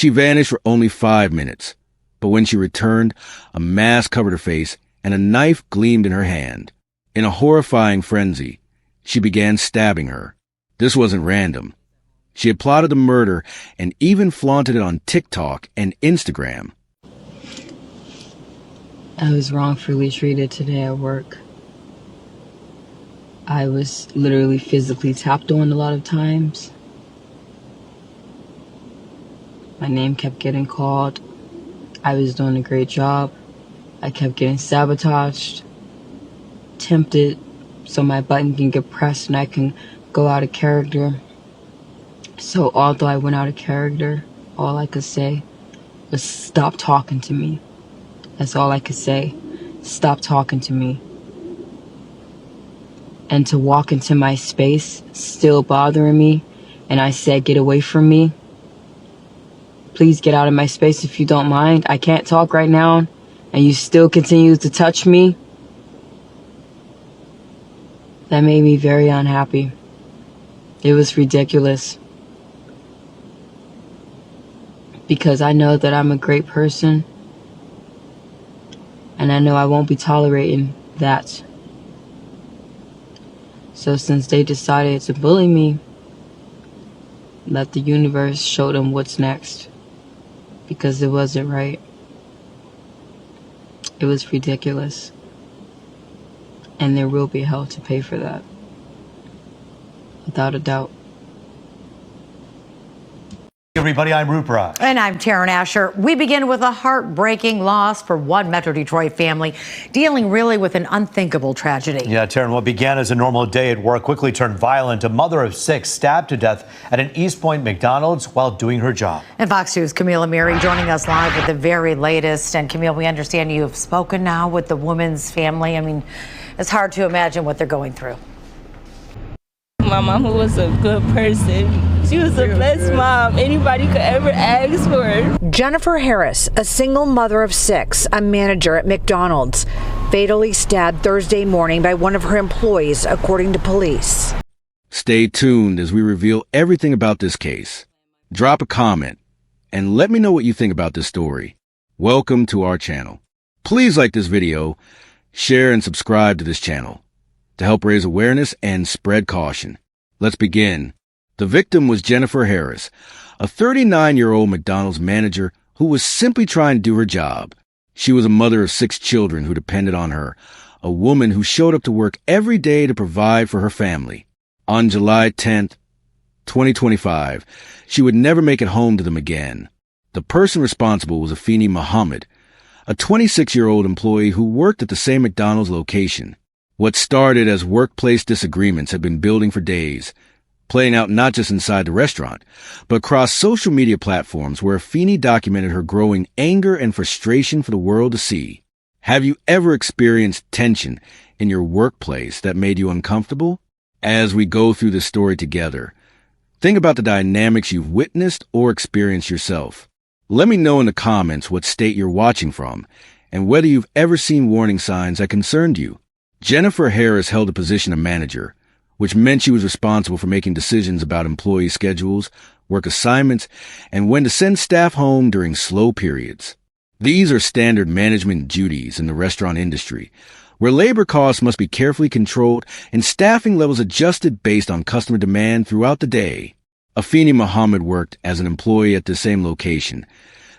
She vanished for only 5 minutes, but when she returned, a mask covered her face and a knife gleamed in her hand. In a horrifying frenzy, she began stabbing her. This wasn't random. She had plotted the murder and even flaunted it on TikTok and Instagram. I was wrongfully treated today at work. I was literally physically tapped on a lot of times. My name kept getting called. I was doing a great job. I kept getting sabotaged, tempted, so my button can get pressed and I can go out of character. So although I went out of character, all I could say was stop talking to me. That's all I could say. Stop talking to me. And to walk into my space, still bothering me, and I said, get away from me. Please get out of my space if you don't mind. I can't talk right now, and you still continue to touch me. That made me very unhappy. It was ridiculous. Because I know that I'm a great person, and I know I won't be tolerating that. So since they decided to bully me, let the universe show them what's next. Because it wasn't right. It was ridiculous. And there will be hell to pay for that. Without a doubt. Everybody, I'm Rupert. And I'm Taryn Asher. We begin with a heartbreaking loss for one Metro Detroit family dealing really with an unthinkable tragedy. Yeah, Taryn, what began as a normal day at work quickly turned violent. A mother of 6 stabbed to death at an East Point McDonald's while doing her job. And Fox News' Camille Amiri joining us live with the very latest. And Camille, we understand you have spoken now with the woman's family. I mean, it's hard to imagine what they're going through. My mom, who was a good person. She was the best mom anybody could ever ask for. Jennifer Harris, a single mother of 6, a manager at McDonald's, fatally stabbed Thursday morning by one of her employees, according to police. Stay tuned as we reveal everything about this case. Drop a comment and let me know what you think about this story. Welcome to our channel. Please like this video, share and subscribe to this channel to help raise awareness and spread caution. Let's begin. The victim was Jennifer Harris, a 39-year-old McDonald's manager who was simply trying to do her job. She was a mother of 6 children who depended on her, a woman who showed up to work every day to provide for her family. On July 10th, 2025, she would never make it home to them again. The person responsible was Afeni Muhammad, a 26-year-old employee who worked at the same McDonald's location. What started as workplace disagreements had been building for days, playing out not just inside the restaurant, but across social media platforms where Afeni documented her growing anger and frustration for the world to see. Have you ever experienced tension in your workplace that made you uncomfortable? As we go through this story together, think about the dynamics you've witnessed or experienced yourself. Let me know in the comments what state you're watching from and whether you've ever seen warning signs that concerned you. Jennifer Harris held the position of manager, which meant she was responsible for making decisions about employee schedules, work assignments, and when to send staff home during slow periods. These are standard management duties in the restaurant industry, where labor costs must be carefully controlled and staffing levels adjusted based on customer demand throughout the day. Afeni Muhammad worked as an employee at the same location,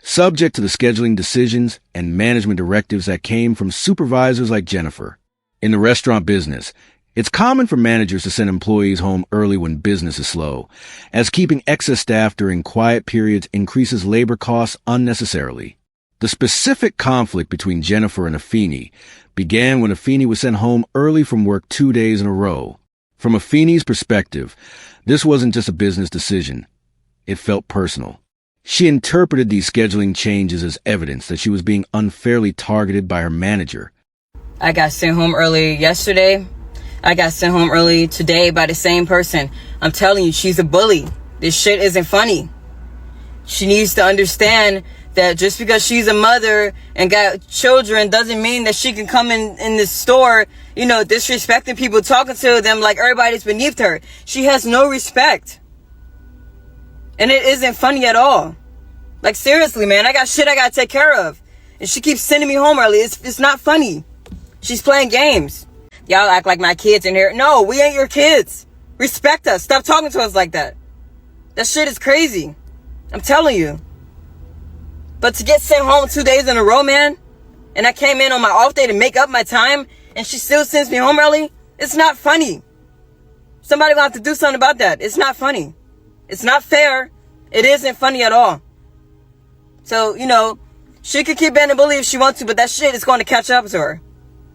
subject to the scheduling decisions and management directives that came from supervisors like Jennifer. In the restaurant business, it's common for managers to send employees home early when business is slow, as keeping excess staff during quiet periods increases labor costs unnecessarily. The specific conflict between Jennifer and Afeni began when Afeni was sent home early from work 2 days in a row. From Afeni's perspective, this wasn't just a business decision. It felt personal. She interpreted these scheduling changes as evidence that she was being unfairly targeted by her manager. I got sent home early yesterday. I got sent home early today by the same person. I'm telling you, she's a bully. This shit isn't funny. She needs to understand that just because she's a mother and got children doesn't mean that she can come in the store, disrespecting people, talking to them like everybody's beneath her. She has no respect. And it isn't funny at all. Like, seriously, man, I got shit I gotta take care of. And she keeps sending me home early. It's not funny. She's playing games. Y'all act like my kids in here. No, we ain't your kids. Respect us. Stop talking to us like that. That shit is crazy. I'm telling you. But to get sent home 2 days in a row, man, and I came in on my off day to make up my time, and she still sends me home early, it's not funny. Somebody will have to do something about that. It's not funny. It's not fair. It isn't funny at all. So, you know, she could keep being a bully if she wants to, but that shit is going to catch up to her.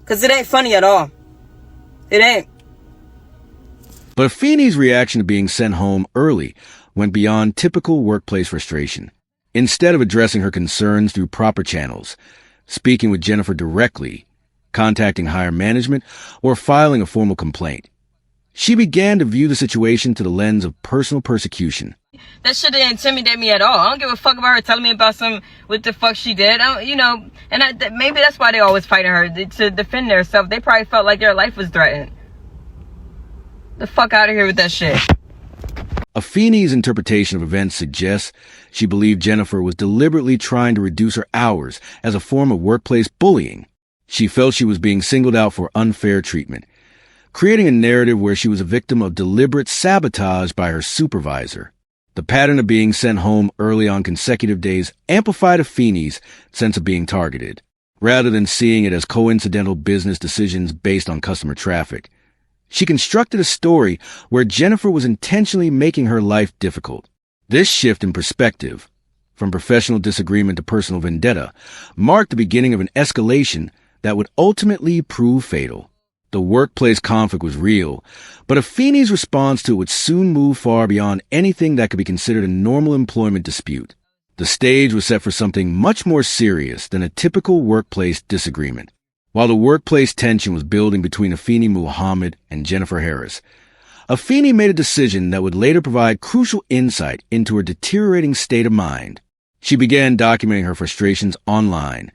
Because it ain't funny at all. It ain't. But Feeney's reaction to being sent home early went beyond typical workplace frustration. Instead of addressing her concerns through proper channels, speaking with Jennifer directly, contacting higher management, or filing a formal complaint, she began to view the situation through the lens of personal persecution. That shit didn't intimidate me at all. I don't give a fuck about her telling me about what the fuck she did. Maybe that's why they always fighting her, to defend themselves. They probably felt like their life was threatened. The fuck out of here with that shit. Feeney's interpretation of events suggests she believed Jennifer was deliberately trying to reduce her hours as a form of workplace bullying. She felt she was being singled out for unfair treatment, creating a narrative where she was a victim of deliberate sabotage by her supervisor. The pattern of being sent home early on consecutive days amplified Feeney's sense of being targeted, rather than seeing it as coincidental business decisions based on customer traffic. She constructed a story where Jennifer was intentionally making her life difficult. This shift in perspective, from professional disagreement to personal vendetta, marked the beginning of an escalation that would ultimately prove fatal. The workplace conflict was real, but Feeney's response to it would soon move far beyond anything that could be considered a normal employment dispute. The stage was set for something much more serious than a typical workplace disagreement. While the workplace tension was building between Afeni Muhammad and Jennifer Harris, Afeni made a decision that would later provide crucial insight into her deteriorating state of mind. She began documenting her frustrations online,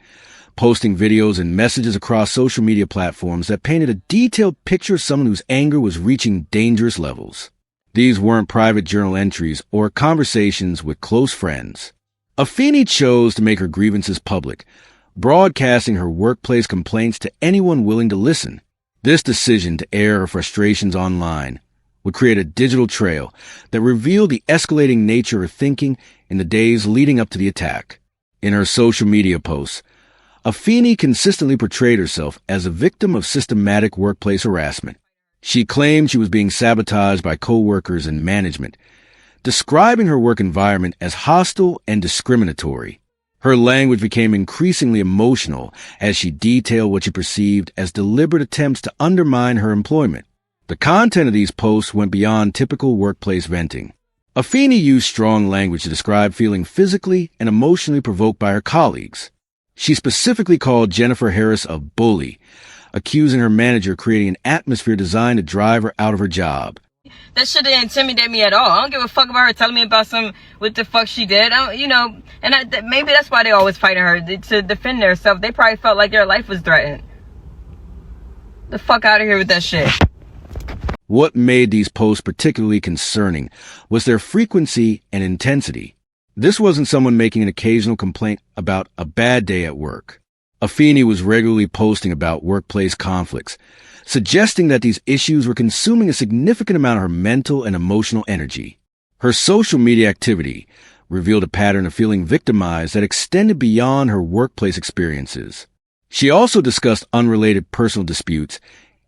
posting videos and messages across social media platforms that painted a detailed picture of someone whose anger was reaching dangerous levels. These weren't private journal entries or conversations with close friends. Afeni chose to make her grievances public, broadcasting her workplace complaints to anyone willing to listen. This decision to air her frustrations online would create a digital trail that revealed the escalating nature of her thinking in the days leading up to the attack. In her social media posts, Afeni consistently portrayed herself as a victim of systematic workplace harassment. She claimed she was being sabotaged by coworkers and management, describing her work environment as hostile and discriminatory. Her language became increasingly emotional as she detailed what she perceived as deliberate attempts to undermine her employment. The content of these posts went beyond typical workplace venting. Afeni used strong language to describe feeling physically and emotionally provoked by her colleagues. She specifically called Jennifer Harris a bully, accusing her manager of creating an atmosphere designed to drive her out of her job. That shit didn't intimidate me at all. I don't give a fuck about her telling me about what the fuck she did. Maybe that's why they always fighting her, to defend themselves. They probably felt like their life was threatened. The fuck out of here with that shit. What made these posts particularly concerning was their frequency and intensity. This wasn't someone making an occasional complaint about a bad day at work. Afeni was regularly posting about workplace conflicts, suggesting that these issues were consuming a significant amount of her mental and emotional energy. Her social media activity revealed a pattern of feeling victimized that extended beyond her workplace experiences. She also discussed unrelated personal disputes,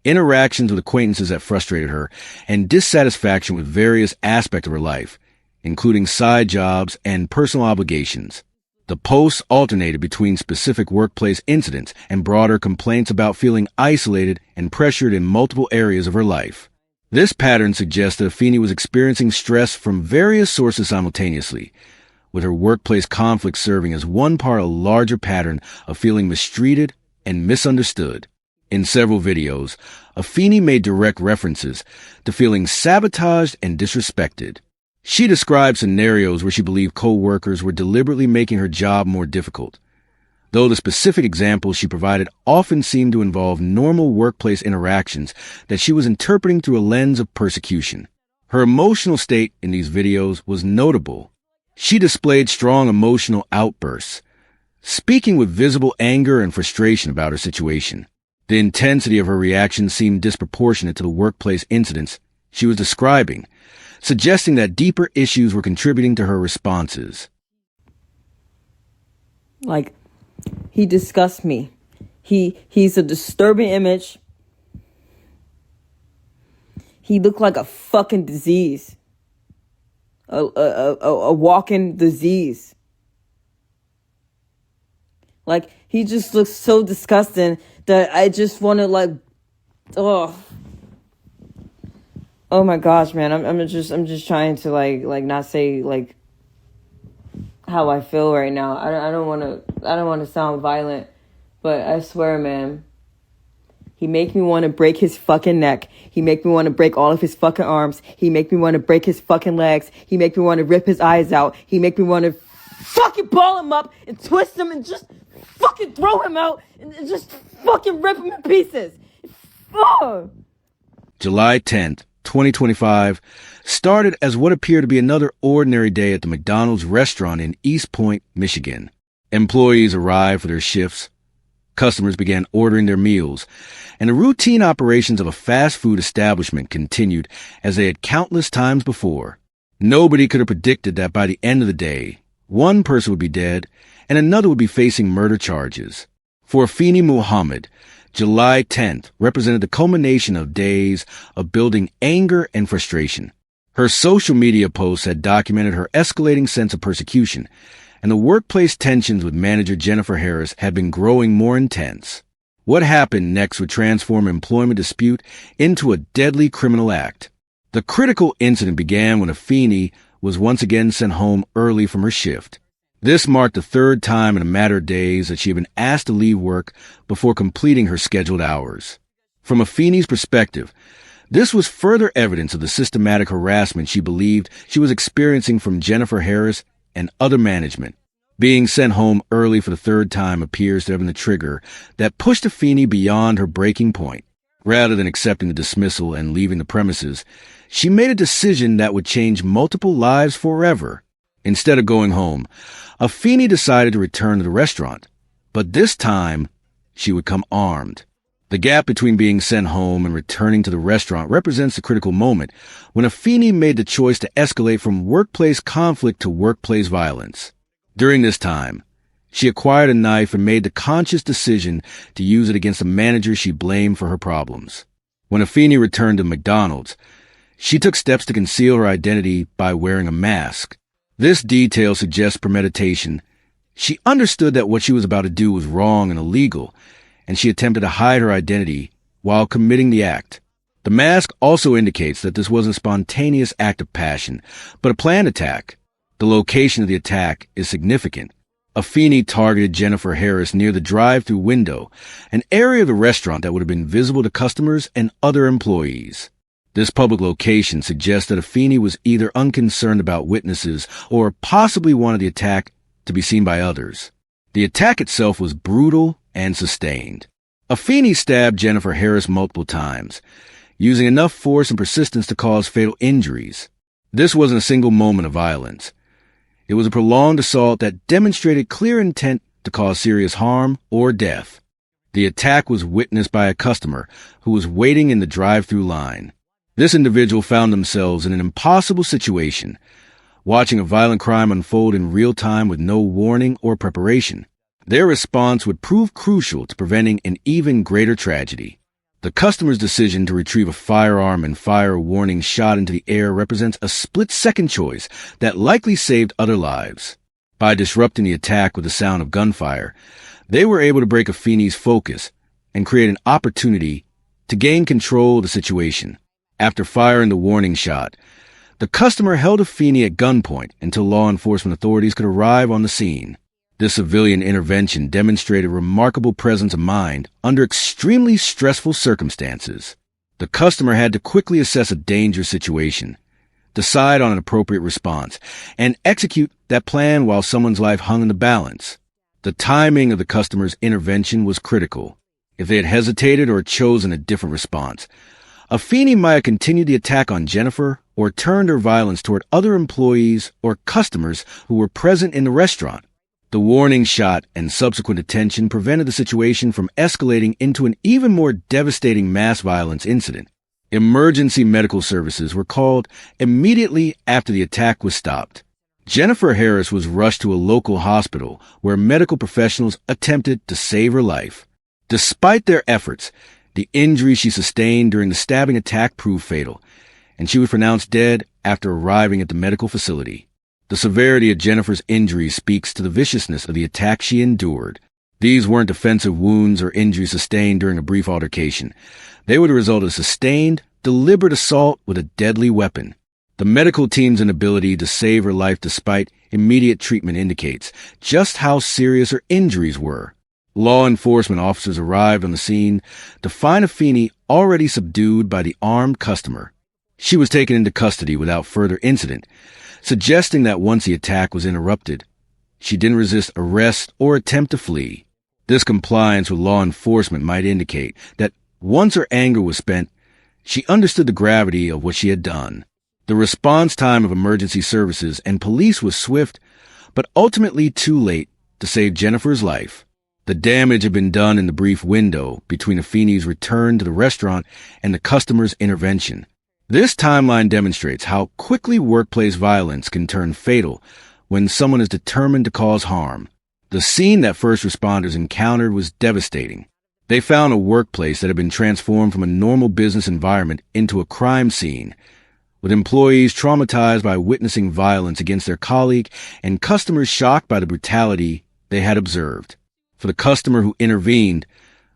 interactions with acquaintances that frustrated her, and dissatisfaction with various aspects of her life, including side jobs and personal obligations. The posts alternated between specific workplace incidents and broader complaints about feeling isolated and pressured in multiple areas of her life. This pattern suggests that Afeni was experiencing stress from various sources simultaneously, with her workplace conflict serving as one part of a larger pattern of feeling mistreated and misunderstood. In several videos, Afeni made direct references to feeling sabotaged and disrespected. She described scenarios where she believed co-workers were deliberately making her job more difficult, though the specific examples she provided often seemed to involve normal workplace interactions that she was interpreting through a lens of persecution. Her emotional state in these videos was notable. She displayed strong emotional outbursts, speaking with visible anger and frustration about her situation. The intensity of her reaction seemed disproportionate to the workplace incidents she was describing, suggesting that deeper issues were contributing to her responses. Like, he disgusts me. He's a disturbing image. He looked like a fucking disease. A walking disease. Like, he just looks so disgusting that I just want to, like, oh my gosh, man. I'm just trying to like not say like how I feel right now. I don't want to sound violent, but I swear, man, he make me want to break his fucking neck. He make me want to break all of his fucking arms. He make me want to break his fucking legs. He make me want to rip his eyes out. He make me want to fucking ball him up and twist him and just fucking throw him out and just fucking rip him in pieces. Fuck. July 10th, 2025, started as what appeared to be another ordinary day at the McDonald's restaurant in East Point, Michigan. Employees arrived for their shifts. Customers began ordering their meals, and the routine operations of a fast food establishment continued as they had countless times before. Nobody could have predicted that by the end of the day, one person would be dead and another would be facing murder charges. For Afeni Muhammad, July 10th represented the culmination of days of building anger and frustration. Her social media posts had documented her escalating sense of persecution, and the workplace tensions with manager Jennifer Harris had been growing more intense. What happened next would transform an employment dispute into a deadly criminal act. The critical incident began when Afeni was once again sent home early from her shift. This marked the third time in a matter of days that she had been asked to leave work before completing her scheduled hours. From Afeni's perspective, this was further evidence of the systematic harassment she believed she was experiencing from Jennifer Harris and other management. Being sent home early for the third time appears to have been the trigger that pushed Afeni beyond her breaking point. Rather than accepting the dismissal and leaving the premises, she made a decision that would change multiple lives forever. Instead of going home, Afeni decided to return to the restaurant, but this time she would come armed. The gap between being sent home and returning to the restaurant represents the critical moment when Afeni made the choice to escalate from workplace conflict to workplace violence. During this time, she acquired a knife and made the conscious decision to use it against a manager she blamed for her problems. When Afeni returned to McDonald's, she took steps to conceal her identity by wearing a mask. This detail suggests premeditation. She understood that what she was about to do was wrong and illegal, and she attempted to hide her identity while committing the act. The mask also indicates that this wasn't a spontaneous act of passion, but a planned attack. The location of the attack is significant. Afeni targeted Jennifer Harris near the drive-thru window, an area of the restaurant that would have been visible to customers and other employees. This public location suggests that Afeni was either unconcerned about witnesses or possibly wanted the attack to be seen by others. The attack itself was brutal and sustained. Afeni stabbed Jennifer Harris multiple times, using enough force and persistence to cause fatal injuries. This wasn't a single moment of violence. It was a prolonged assault that demonstrated clear intent to cause serious harm or death. The attack was witnessed by a customer who was waiting in the drive-thru line. This individual found themselves in an impossible situation, watching a violent crime unfold in real time with no warning or preparation. Their response would prove crucial to preventing an even greater tragedy. The customer's decision to retrieve a firearm and fire a warning shot into the air represents a split-second choice that likely saved other lives. By disrupting the attack with the sound of gunfire, they were able to break Afeni's focus and create an opportunity to gain control of the situation. After firing the warning shot, the customer held Afeni at gunpoint until law enforcement authorities could arrive on the scene. This civilian intervention demonstrated remarkable presence of mind under extremely stressful circumstances. The customer had to quickly assess a dangerous situation, decide on an appropriate response, and execute that plan while someone's life hung in the balance. The timing of the customer's intervention was critical. If they had hesitated or chosen a different response, Afeni might have continued the attack on Jennifer or turned her violence toward other employees or customers who were present in the restaurant. The warning shot and subsequent attention prevented the situation from escalating into an even more devastating mass violence incident. Emergency medical services were called immediately after the attack was stopped. Jennifer Harris was rushed to a local hospital where medical professionals attempted to save her life. Despite their efforts, the injuries she sustained during the stabbing attack proved fatal, and she was pronounced dead after arriving at the medical facility. The severity of Jennifer's injuries speaks to the viciousness of the attack she endured. These weren't defensive wounds or injuries sustained during a brief altercation. They were the result of sustained, deliberate assault with a deadly weapon. The medical team's inability to save her life despite immediate treatment indicates just how serious her injuries were. Law enforcement officers arrived on the scene to find Afeni already subdued by the armed customer. She was taken into custody without further incident, suggesting that once the attack was interrupted, she didn't resist arrest or attempt to flee. This compliance with law enforcement might indicate that once her anger was spent, she understood the gravity of what she had done. The response time of emergency services and police was swift, but ultimately too late to save Jennifer's life. The damage had been done in the brief window between Afeni's return to the restaurant and the customer's intervention. This timeline demonstrates how quickly workplace violence can turn fatal when someone is determined to cause harm. The scene that first responders encountered was devastating. They found a workplace that had been transformed from a normal business environment into a crime scene, with employees traumatized by witnessing violence against their colleague and customers shocked by the brutality they had observed. For the customer who intervened,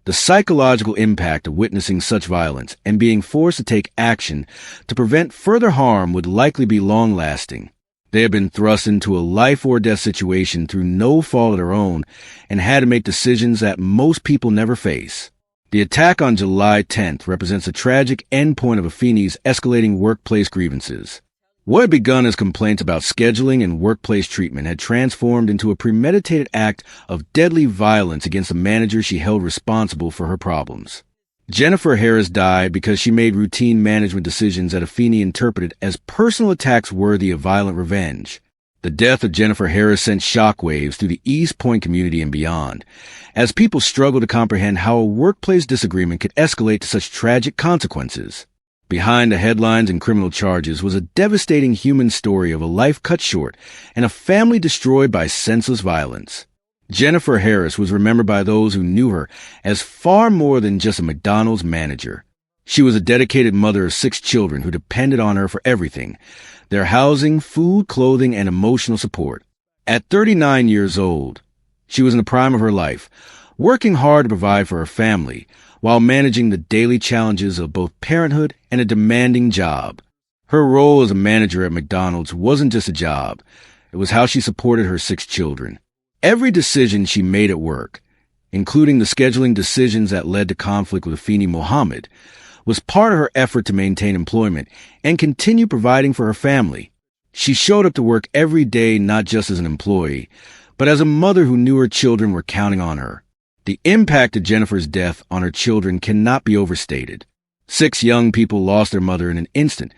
the psychological impact of witnessing such violence and being forced to take action to prevent further harm would likely be long-lasting. They had been thrust into a life-or-death situation through no fault of their own and had to make decisions that most people never face. The attack on July 10th represents a tragic endpoint of Afeni's escalating workplace grievances. What had begun as complaints about scheduling and workplace treatment had transformed into a premeditated act of deadly violence against the manager she held responsible for her problems. Jennifer Harris died because she made routine management decisions that Afeni interpreted as personal attacks worthy of violent revenge. The death of Jennifer Harris sent shockwaves through the East Point community and beyond, as people struggled to comprehend how a workplace disagreement could escalate to such tragic consequences. Behind the headlines and criminal charges was a devastating human story of a life cut short and a family destroyed by senseless violence. Jennifer Harris was remembered by those who knew her as far more than just a McDonald's manager. She was a dedicated mother of 6 children who depended on her for everything: their housing, food, clothing, and emotional support. At 39 years old, she was in the prime of her life, working hard to provide for her family, while managing the daily challenges of both parenthood and a demanding job. Her role as a manager at McDonald's wasn't just a job. It was how she supported her 6 children. Every decision she made at work, including the scheduling decisions that led to conflict with Afeni Mohammed, was part of her effort to maintain employment and continue providing for her family. She showed up to work every day not just as an employee, but as a mother who knew her children were counting on her. The impact of Jennifer's death on her children cannot be overstated. 6 young people lost their mother in an instant,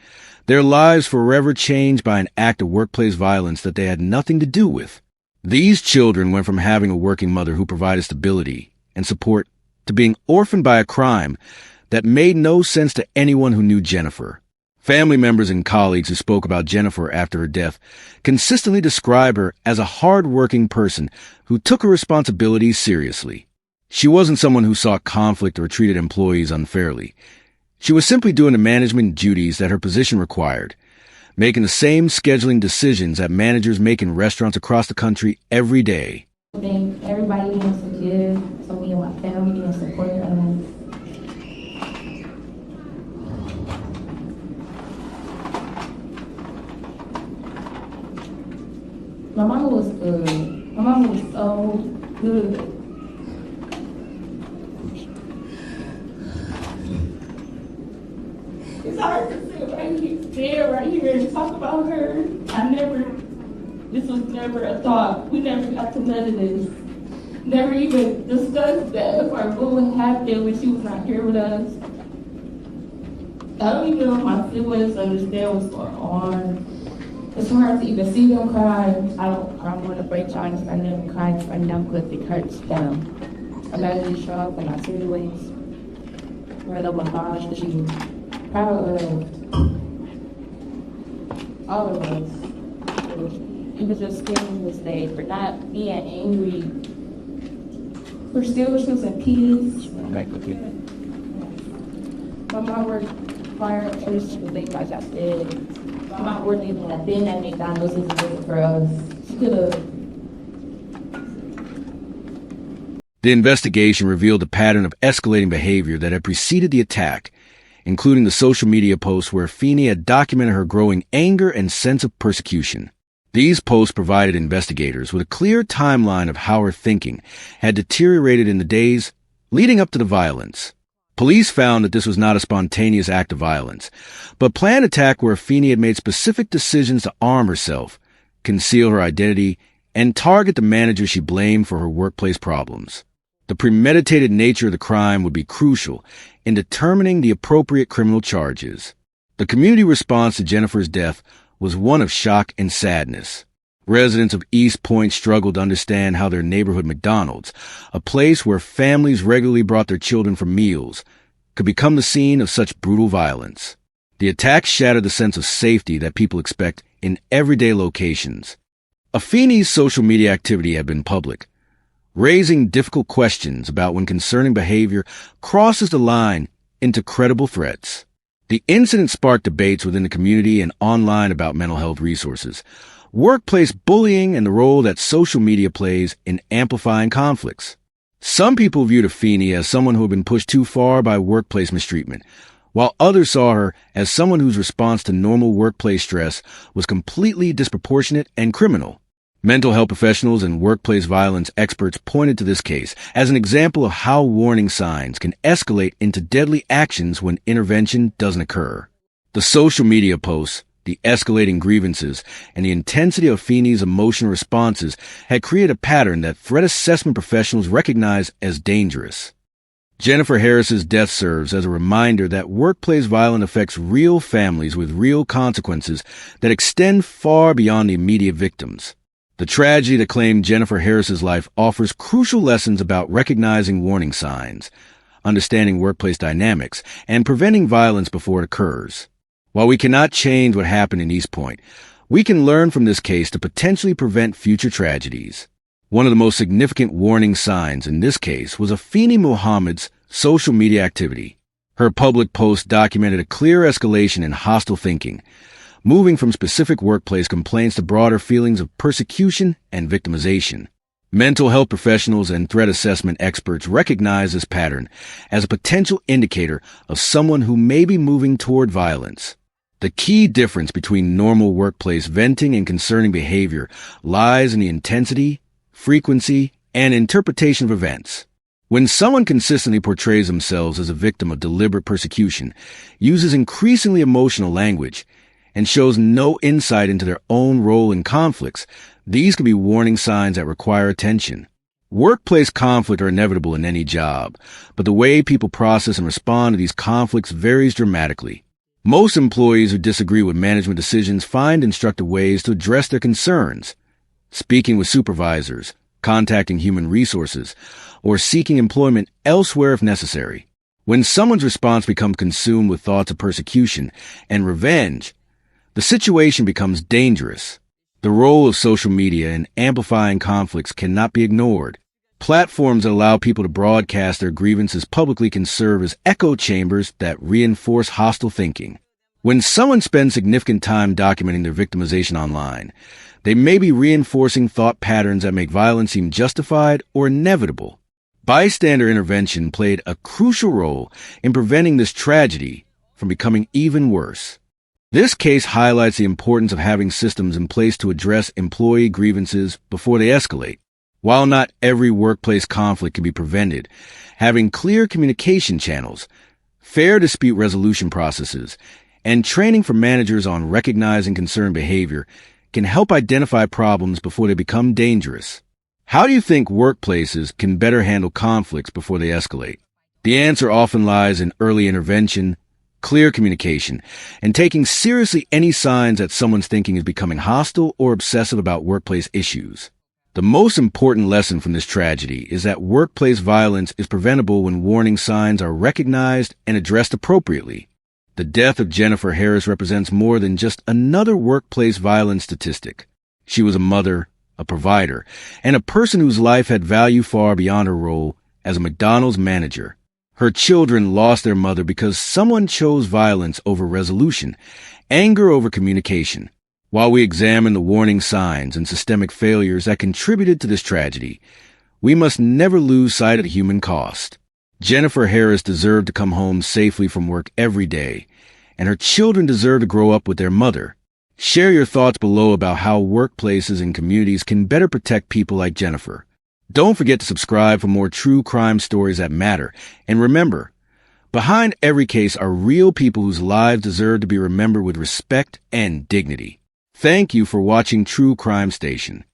their lives forever changed by an act of workplace violence that they had nothing to do with. These children went from having a working mother who provided stability and support to being orphaned by a crime that made no sense to anyone who knew Jennifer. Family members and colleagues who spoke about Jennifer after her death consistently described her as a hard-working person who took her responsibilities seriously. She wasn't someone who sought conflict or treated employees unfairly. She was simply doing the management duties that her position required, making the same scheduling decisions that managers make in restaurants across the country every day. I think everybody wants to give, so me and my family and support us. My mama was good. My mama was so good. It's hard to stand right here and talk about her. This was never a thought. We never got to none of this. Never even discussed that if our what would happen when she was not here with us. I don't even know if my siblings understand what's going on. It's hard to even see them cry. I don't want to break down if I never cry for them because it hurts them. Imagine you show up and I see the ways where the massage that you proud of all of us. It was just scaring this day for not being angry. We're still choosing peace. My mom worked fire at church because they like I said. My mom worked even at been at McDonald's is good for us. She could have. The investigation revealed a pattern of escalating behavior that had preceded the attack, including the social media posts where Feeney had documented her growing anger and sense of persecution. These posts provided investigators with a clear timeline of how her thinking had deteriorated in the days leading up to the violence. Police found that this was not a spontaneous act of violence, but planned attack where Feeney had made specific decisions to arm herself, conceal her identity, and target the manager she blamed for her workplace problems. The premeditated nature of the crime would be crucial in determining the appropriate criminal charges. The community response to Jennifer's death was one of shock and sadness. Residents of East Point struggled to understand how their neighborhood McDonald's, a place where families regularly brought their children for meals, could become the scene of such brutal violence. The attack shattered the sense of safety that people expect in everyday locations. Feeney's social media activity had been public, raising difficult questions about when concerning behavior crosses the line into credible threats. The incident sparked debates within the community and online about mental health resources, workplace bullying, and the role that social media plays in amplifying conflicts. Some people viewed Feeney as someone who had been pushed too far by workplace mistreatment, while others saw her as someone whose response to normal workplace stress was completely disproportionate and criminal. Mental health professionals and workplace violence experts pointed to this case as an example of how warning signs can escalate into deadly actions when intervention doesn't occur. The social media posts, the escalating grievances, and the intensity of Feeney's emotional responses had created a pattern that threat assessment professionals recognize as dangerous. Jennifer Harris's death serves as a reminder that workplace violence affects real families with real consequences that extend far beyond the immediate victims. The tragedy that claimed Jennifer Harris's life offers crucial lessons about recognizing warning signs, understanding workplace dynamics, and preventing violence before it occurs. While we cannot change what happened in East Point, we can learn from this case to potentially prevent future tragedies. One of the most significant warning signs in this case was Feeney Muhammad's social media activity. Her public post documented a clear escalation in hostile thinking, moving from specific workplace complaints to broader feelings of persecution and victimization. Mental health professionals and threat assessment experts recognize this pattern as a potential indicator of someone who may be moving toward violence. The key difference between normal workplace venting and concerning behavior lies in the intensity, frequency, and interpretation of events. When someone consistently portrays themselves as a victim of deliberate persecution, uses increasingly emotional language, and shows no insight into their own role in conflicts, these can be warning signs that require attention. Workplace conflict are inevitable in any job, but the way people process and respond to these conflicts varies dramatically. Most employees who disagree with management decisions find instructive ways to address their concerns, speaking with supervisors, contacting human resources, or seeking employment elsewhere if necessary. When someone's response becomes consumed with thoughts of persecution and revenge, the situation becomes dangerous. The role of social media in amplifying conflicts cannot be ignored. Platforms that allow people to broadcast their grievances publicly can serve as echo chambers that reinforce hostile thinking. When someone spends significant time documenting their victimization online, they may be reinforcing thought patterns that make violence seem justified or inevitable. Bystander intervention played a crucial role in preventing this tragedy from becoming even worse. This case highlights the importance of having systems in place to address employee grievances before they escalate. While not every workplace conflict can be prevented, having clear communication channels, fair dispute resolution processes, and training for managers on recognizing concerned behavior can help identify problems before they become dangerous. How do you think workplaces can better handle conflicts before they escalate? The answer often lies in early intervention, clear communication, and taking seriously any signs that someone's thinking is becoming hostile or obsessive about workplace issues. The most important lesson from this tragedy is that workplace violence is preventable when warning signs are recognized and addressed appropriately. The death of Jennifer Harris represents more than just another workplace violence statistic. She was a mother, a provider, and a person whose life had value far beyond her role as a McDonald's manager. Her children lost their mother because someone chose violence over resolution, anger over communication. While we examine the warning signs and systemic failures that contributed to this tragedy, we must never lose sight of the human cost. Jennifer Harris deserved to come home safely from work every day, and her children deserve to grow up with their mother. Share your thoughts below about how workplaces and communities can better protect people like Jennifer. Don't forget to subscribe for more true crime stories that matter. And remember, behind every case are real people whose lives deserve to be remembered with respect and dignity. Thank you for watching True Crime Station.